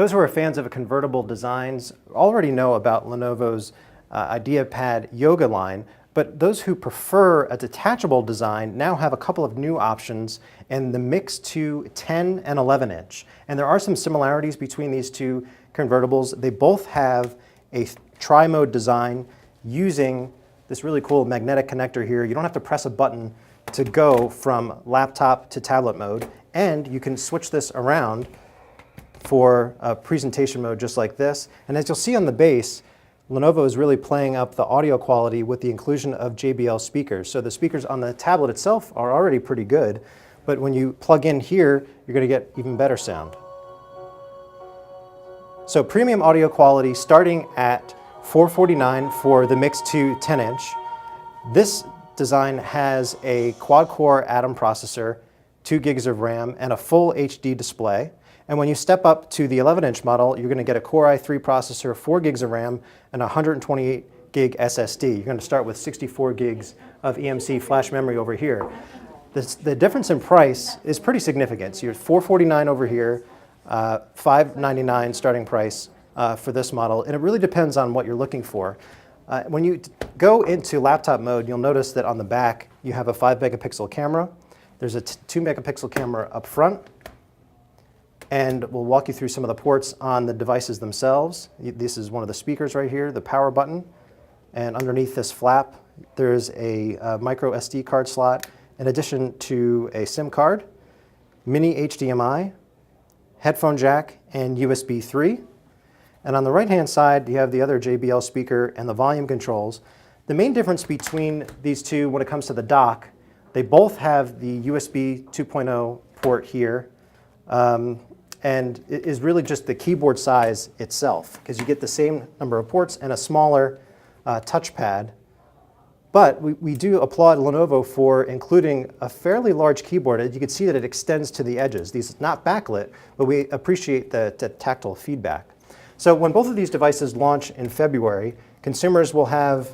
Those who are fans of convertible designs already know about Lenovo's IdeaPad Yoga line, but those who prefer a detachable design now have a couple of new options in the Miix 2 10 and 11 inch. And there are some similarities between these two convertibles. They both have a tri-mode design using this really cool magnetic connector here. You don't have to press a button to go from laptop to tablet mode, and you can switch this around for a presentation mode just like this. And as you'll see on the base, Lenovo is really playing up the audio quality with the inclusion of JBL speakers. So the speakers on the tablet itself are already pretty good, but when you plug in here, you're going to get even better sound. So premium audio quality starting at $449 for the Miix 2 10 inch. This design has a quad-core Atom processor, 2 gigs of RAM, and a full HD display. And when you step up to the 11-inch model, you're going to get a Core i3 processor, 4 gigs of RAM, and 128 gig SSD. You're going to start with 64 gigs of EMC flash memory over here. The difference in price is pretty significant. So you're $449 over here, $599 starting price for this model, and it really depends on what you're looking for. When you go into laptop mode, you'll notice that on the back you have a 5 megapixel camera. There's a 2 megapixel camera up front, and we'll walk you through some of the ports on the devices themselves. This is one of the speakers right here, the power button, and underneath this flap there's a micro SD card slot in addition to a SIM card, mini HDMI, headphone jack, and USB 3. And on the right-hand side, you have the other JBL speaker and the volume controls. The main difference between these two when it comes to the dock, they both have the USB 2.0 port here, and it is really just the keyboard size itself, because you get the same number of ports and a smaller touchpad. But we do applaud Lenovo for including a fairly large keyboard. You can see that it extends to the edges. These are not backlit, but we appreciate the tactile feedback. So when both of these devices launch in February, consumers will have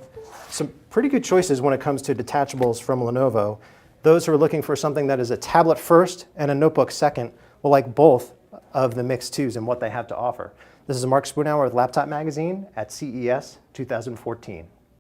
some pretty good choices when it comes to detachables from Lenovo. Those who are looking for something that is a tablet first and a notebook second will like both of the Miix 2s and what they have to offer. This is Mark Spoonhour with Laptop Magazine at CES 2014.